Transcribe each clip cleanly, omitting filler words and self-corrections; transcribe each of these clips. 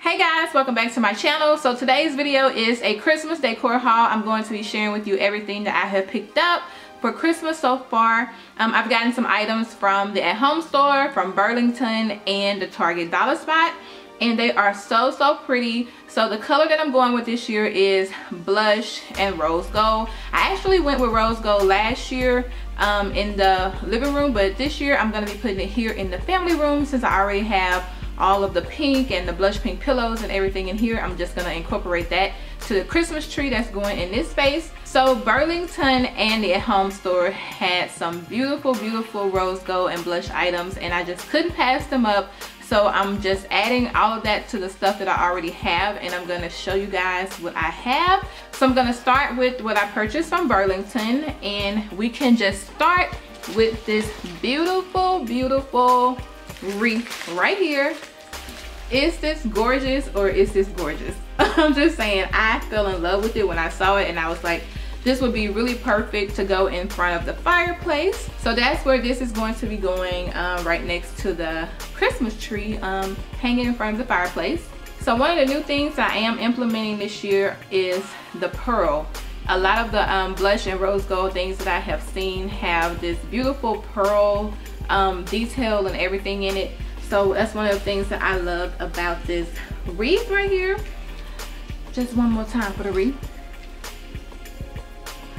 Hey guys, welcome back to my channel. So today's video is a Christmas decor haul. I'm going to be sharing with you everything that I have picked up for Christmas so far. I've gotten some items from the At Home store, from Burlington, and the Target Dollar Spot, and they are so pretty. So the color that I'm going with this year is blush and rose gold. I actually went with rose gold last year in the living room, but this year I'm going to be putting it here in the family room since I already have all of the pink and the blush pink pillows and everything in here. I'm just gonna incorporate that to the Christmas tree that's going in this space. So Burlington and the At Home store had some beautiful rose gold and blush items, and I just couldn't pass them up. So I'm just adding all of that to the stuff that I already have, and I'm gonna show you guys what I have. So I'm gonna start with what I purchased from Burlington, and we can just start with this beautiful wreath right here. Is this gorgeous or is this gorgeous? I'm just saying, I fell in love with it when I saw it, and I was like, this would be really perfect to go in front of the fireplace. So that's where this is going to be going, right next to the Christmas tree, hanging in front of the fireplace. So one of the new things I am implementing this year is the pearl. A lot of the blush and rose gold things that I have seen have this beautiful pearl detail and everything in it. So that's one of the things that I love about this wreath right here. Just one more time for the wreath.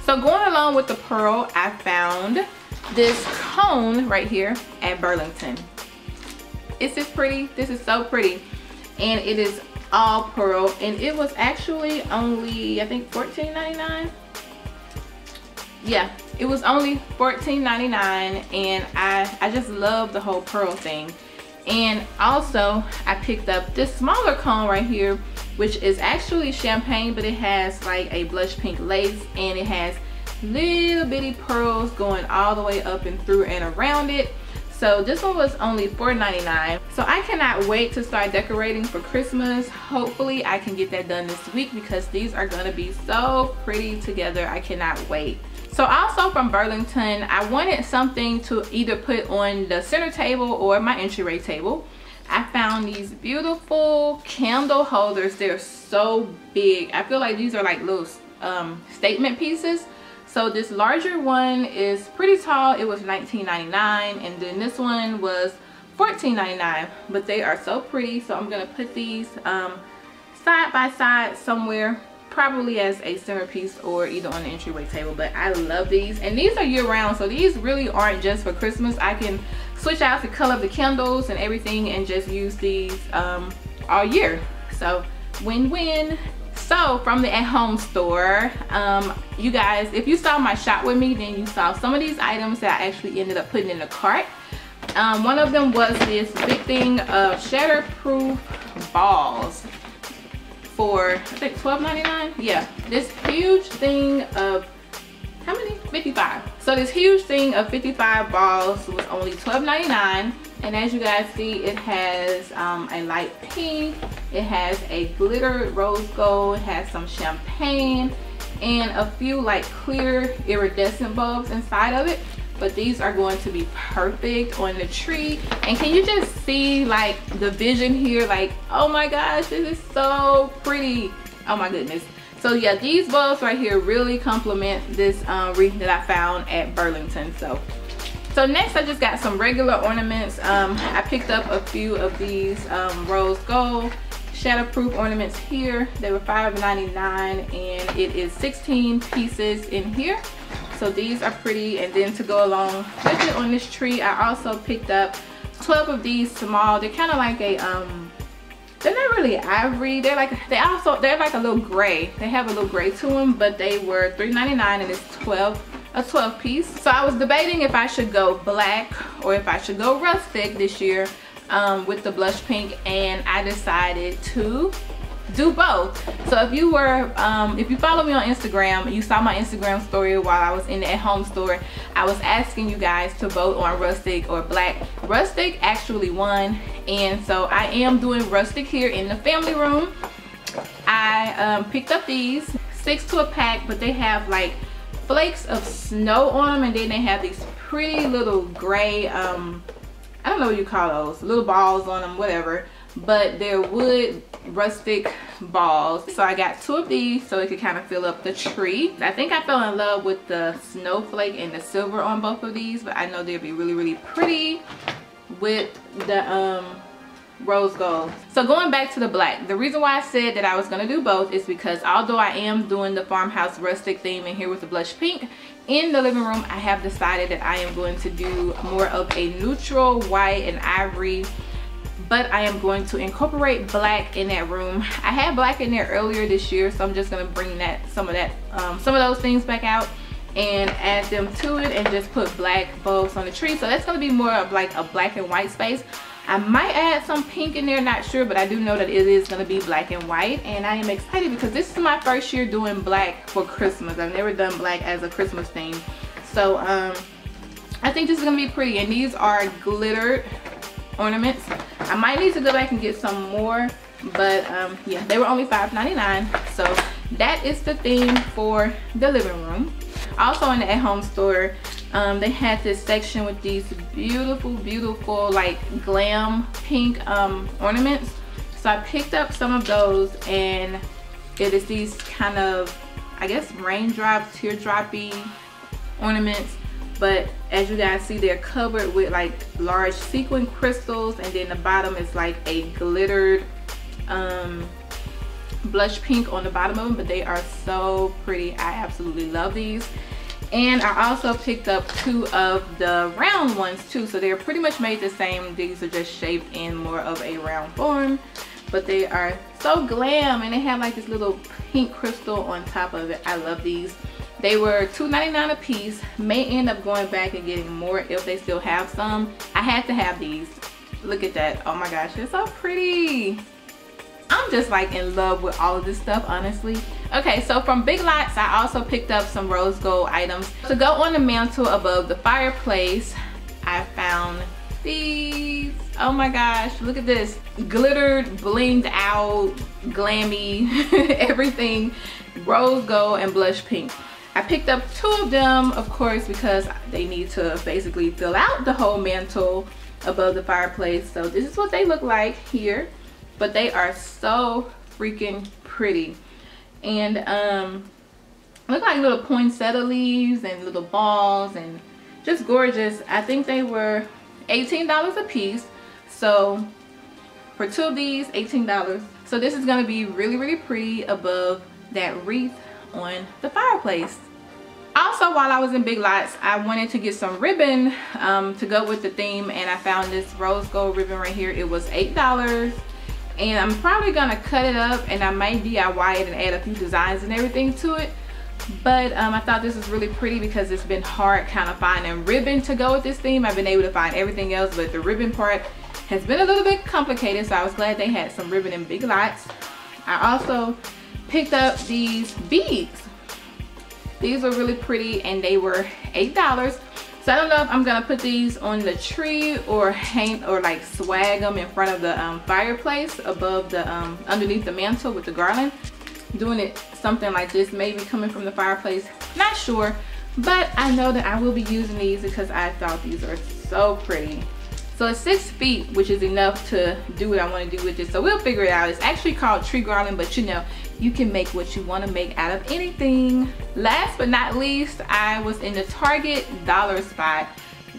So going along with the pearl, I found this cone right here at Burlington. Is this pretty? This is so pretty, and it is all pearl, and it was actually only, I think, $14.99. Yeah, it was only $14.99, and I just love the whole pearl thing. And also I picked up this smaller cone right here, which is actually champagne, but it has like a blush pink lace, and it has little bitty pearls going all the way up and through and around it. So this one was only $4.99. So I cannot wait to start decorating for Christmas. Hopefully I can get that done this week, because these are gonna be so pretty together. I cannot wait. So also from Burlington, I wanted something to either put on the center table or my entryway table. I found these beautiful candle holders. They're so big. I feel like these are like little statement pieces. So this larger one is pretty tall. It was $19.99, and then this one was $14.99. But they are so pretty. So I'm gonna put these side by side somewhere, probably as a centerpiece or either on the entryway table. But I love these, and these are year round, so these really aren't just for Christmas. I can switch out the color of the candles and everything and just use these all year. So win-win. So from the At Home store, you guys, if you saw my shop with me, then you saw some of these items that I actually ended up putting in the cart. One of them was this big thing of shatterproof balls for, I think, $12.99. Yeah, this huge thing of, how many? 55. So this huge thing of 55 balls was only $12.99. And as you guys see, it has a light pink, it has a glitter rose gold, it has some champagne, and a few like clear iridescent bulbs inside of it. But these are going to be perfect on the tree. And can you just see like the vision here? Like, oh my gosh, this is so pretty. Oh my goodness. So yeah, these bulbs right here really complement this wreath that I found at Burlington. So next, I just got some regular ornaments. I picked up a few of these rose gold shatterproof ornaments here. They were $5.99, and it is 16 pieces in here. So these are pretty. And then to go along with it on this tree, I also picked up 12 of these small. They're kind of like a they're not really ivory. They're like a little gray. They have a little gray to them, but they were $3.99, and it's a 12 piece. So I was debating if I should go black or if I should go rustic this year with the blush pink, and I decided to do both. So if you follow me on Instagram, you saw my Instagram story while I was in the At Home store. I was asking you guys to vote on rustic or black. Rustic actually won, and so I am doing rustic here in the family room. I picked up these 6 to a pack, but they have like flakes of snow on them, and then they have these pretty little gray I don't know what you call those, little balls on them, whatever. but they're wood rustic balls. So I got 2 of these so it could kind of fill up the tree. I think I fell in love with the snowflake and the silver on both of these, but I know they'll be really, really pretty with the rose gold. So going back to the black, the reason why I said that I was going to do both is because although I am doing the farmhouse rustic theme in here with the blush pink, in the living room I have decided that I am going to do more of a neutral white and ivory, but I am going to incorporate black in that room. I had black in there earlier this year, so I'm just going to bring some of those things back out and add them to it and just put black bulbs on the tree. So that's going to be more of like a black and white space. I might add some pink in there, not sure, but I do know that it is going to be black and white, and I am excited because this is my first year doing black for Christmas. I've never done black as a Christmas theme, so I think this is going to be pretty. And these are glittered ornaments. I might need to go back and get some more, but yeah, they were only $5.99. so that is the theme for the living room. Also in the at-home store, they had this section with these beautiful like glam pink ornaments. So I picked up some of those, and it is these kind of, I guess, raindrops, teardroppy ornaments. But as you guys see, they're covered with like large sequin crystals, and then the bottom is like a glittered blush pink on the bottom of them. But they are so pretty. I absolutely love these. And I also picked up 2 of the round ones too, so they're pretty much made the same. These are just shaped in more of a round form, but they are so glam, and they have like this little pink crystal on top of it. I love these. They were $2.99 a piece. May end up going back and getting more if they still have some. I had to have these. Look at that. Oh my gosh, they're so pretty. I'm just like in love with all of this stuff, honestly. Okay, so from Big Lots, I also picked up some rose gold items to go on the mantle above the fireplace. I found these. Oh my gosh, look at this. Glittered, blinged out, glammy, everything. Rose gold and blush pink. I picked up 2 of them, of course, because they need to basically fill out the whole mantle above the fireplace. So this is what they look like here. But they are so freaking pretty, and look like little poinsettia leaves and little balls, and just gorgeous. I think they were $18 a piece, so for 2 of these, $18. So this is going to be really, really pretty above that wreath on the fireplace. Also, while I was in Big Lots, I wanted to get some ribbon to go with the theme, and I found this rose gold ribbon right here. It was $8. And I'm probably gonna cut it up, and I might DIY it and add a few designs and everything to it. But I thought this was really pretty because it's been hard kind of finding ribbon to go with this theme. I've been able to find everything else, but the ribbon part has been a little bit complicated, so I was glad they had some ribbon in Big Lots. I also picked up these beads. These were really pretty, and they were $8. So I don't know if I'm gonna put these on the tree or hang or like swag them in front of the fireplace above the underneath the mantle with the garland. Doing it something like this, maybe coming from the fireplace, not sure, but I know that I will be using these because I thought these are so pretty. So it's 6 feet, which is enough to do what I want to do with it. So we'll figure it out. It's actually called tree garland, but you know, you can make what you want to make out of anything. Last but not least, I was in the Target dollar spot.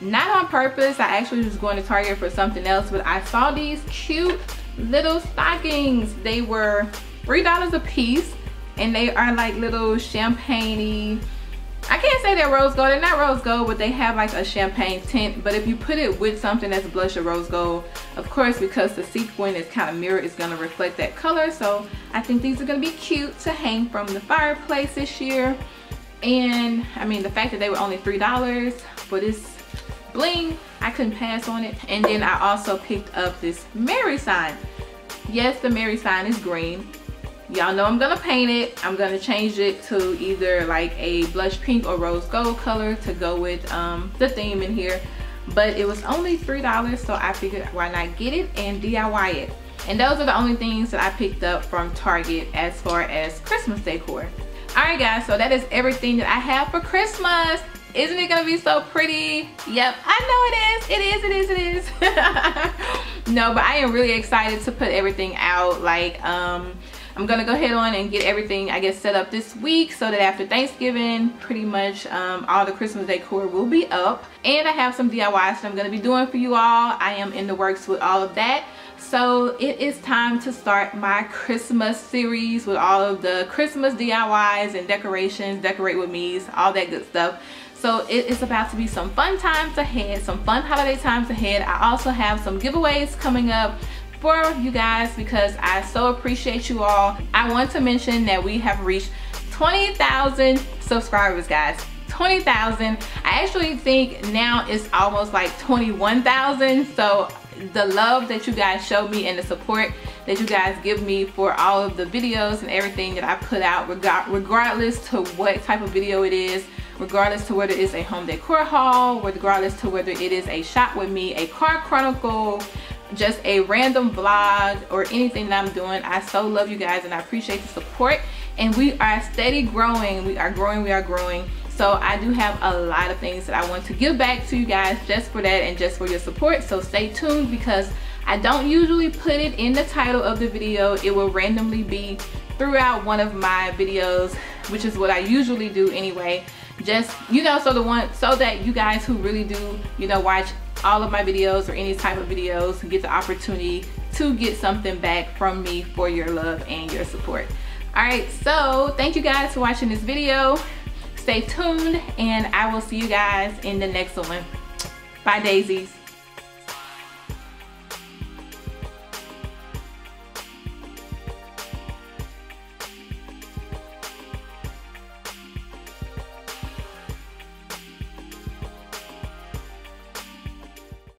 Not on purpose. I actually was going to Target for something else, but I saw these cute little stockings. They were $3 a piece, and they are like little champagne-y. I can't say they're rose gold. They're not rose gold, but they have like a champagne tint. But if you put it with something that's blush or rose gold, of course, because the sequin is kind of mirrored, it's going to reflect that color. So I think these are going to be cute to hang from the fireplace this year. And I mean, the fact that they were only $3 for this bling, I couldn't pass on it. And then I also picked up this Mary sign. Yes, the Mary sign is green. Y'all know I'm gonna paint it. I'm gonna change it to either like a blush pink or rose gold color to go with the theme in here. But it was only $3, so I figured why not get it and DIY it. And those are the only things that I picked up from Target as far as Christmas decor. Alright guys, so that is everything that I have for Christmas. Isn't it gonna be so pretty? Yep, I know it is. It is. No, but I am really excited to put everything out. Like I'm gonna go ahead on and get everything, I guess, set up this week so that after Thanksgiving, pretty much all the Christmas decor will be up. And I have some DIYs that I'm gonna be doing for you all. I am in the works with all of that. So it is time to start my Christmas series with all of the Christmas DIYs and decorations, decorate with me's, all that good stuff. So it is about to be some fun times ahead, some fun holiday times ahead. I also have some giveaways coming up for you guys because I so appreciate you all. I want to mention that we have reached 20,000 subscribers, guys. 20,000. I actually think now it's almost like 21,000. So the love that you guys show me and the support that you guys give me for all of the videos and everything that I put out, regardless to what type of video it is, regardless to whether it's a home decor haul, regardless to whether it is a shop with me, a car chronicle, just a random vlog, or anything that I'm doing. I so love you guys and I appreciate the support, and we are steady growing. We are growing. So I do have a lot of things that I want to give back to you guys just for that and just for your support. So stay tuned because I don't usually put it in the title of the video. It will randomly be throughout one of my videos, which is what I usually do anyway. Just, you know, so that you guys who really do, you know, watch all of my videos or any type of videos get the opportunity to get something back from me for your love and your support. All right, so thank you guys for watching this video. Stay tuned and I will see you guys in the next one. Bye, daisies.